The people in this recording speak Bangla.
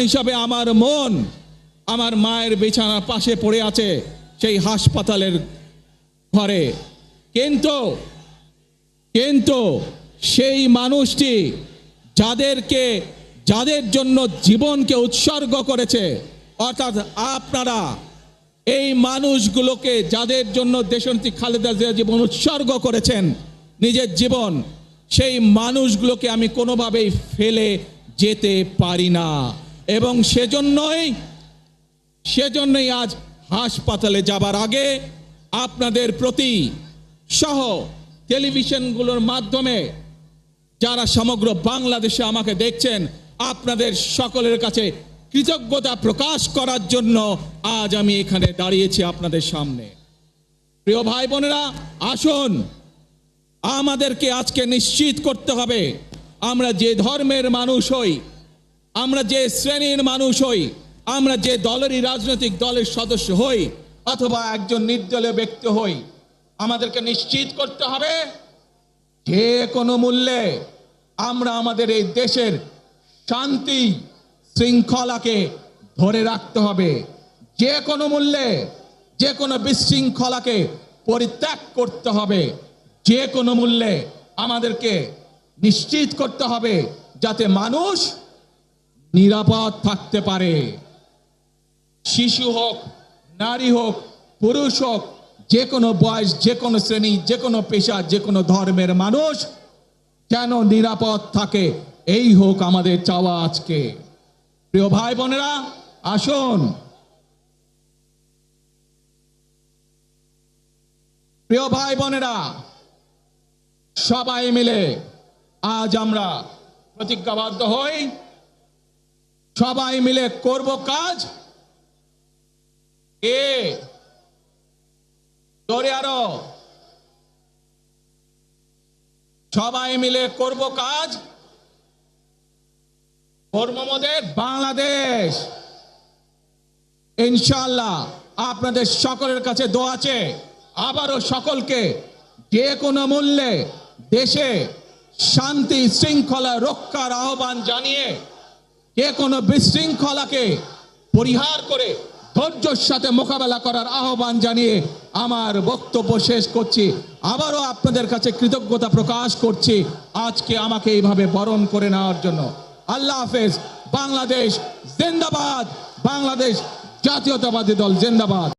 হিসাবে আমার মন আমার মায়ের বিছানার পাশে পড়ে আছে সেই হাসপাতালের ঘরে, কিন্তু সেই মানুষটি যাদের জন্য জীবনকে উৎসর্গ করেছে, অর্থাৎ আপনারা এই মানুষগুলোকে যাদের জন্য দেশনেত্রী খালেদা জিয়া জীবন উৎসর্গ করেছেন নিজের জীবন, সেই মানুষগুলোকে আমি কোনোভাবেই ফেলে যেতে পারি না। এবং সেজন্যই আজ হাসপাতালে যাবার আগে আপনাদের প্রতি সহ টেলিভিশনগুলোর মাধ্যমে যারা সমগ্র বাংলাদেশে আমাকে দেখছেন, আপনাদের সকলের কাছে কৃতজ্ঞতা প্রকাশ করার জন্য আজ আমি এখানে দাঁড়িয়েছি আপনাদের সামনে। প্রিয় ভাই বোনেরা, আসুন আমাদেরকে আজকে নিশ্চিত করতে হবে, আমরা যে ধর্মের মানুষ হই, আমরা যে শ্রেণীর মানুষ হই, আমরা যে দলেরই রাজনৈতিক দলের সদস্য হই অথবা একজন নির্দলীয় ব্যক্তি হই, আমাদেরকে নিশ্চিত করতে হবে যে কোনো মূল্যে আমরা আমাদের এই দেশের শান্তি শৃঙ্খলাকে ধরে রাখতে হবে। যে কোনো মূল্যে যে কোনো বিশৃঙ্খলাকে পরিত্যাগ করতে হবে। যে কোনো মূল্যে আমাদেরকে নিশ্চিত করতে হবে যাতে মানুষ নিরাপদ থাকতে পারে। শিশু হোক, নারী হোক, পুরুষ হোক, যে কোনো বয়স, যে কোনো শ্রেণী, যে কোনো পেশা, যে কোনো ধর্মের মানুষ যেন নিরাপদ থাকে, এই হোক আমাদের চাওয়া আজকে। প্রিয় ভাই বোনেরা, আসুন প্রিয় ভাই বোনেরা, সবাই মিলে আজ আমরা প্রতিজ্ঞাবদ্ধ হই, সবাই মিলে করব কাজ। আরো সবাই মিলে করব কাজ, কর্মমদের বাংলাদেশ। ইনশাআল্লাহ আপনাদের সকলের কাছে দোয়া আছে, আবারও সকলকে যে কোনো মূল্যে দেশে শান্তি শৃঙ্খলা রক্ষার আহ্বান জানিয়ে যে কোনো বিশৃঙ্খলাকে পরিহার করে ধৈর্যের সাথে মোকাবেলা করার আহ্বান জানিয়ে আমার বক্তব্য শেষ করছি। আবারও আপনাদের কাছে কৃতজ্ঞতা প্রকাশ করছি আজকে আমাকে এইভাবে বরণ করে নেওয়ার জন্য। আল্লাহ হাফেজ। বাংলাদেশ জিন্দাবাদ। বাংলাদেশ জাতীয়তাবাদী দল জিন্দাবাদ।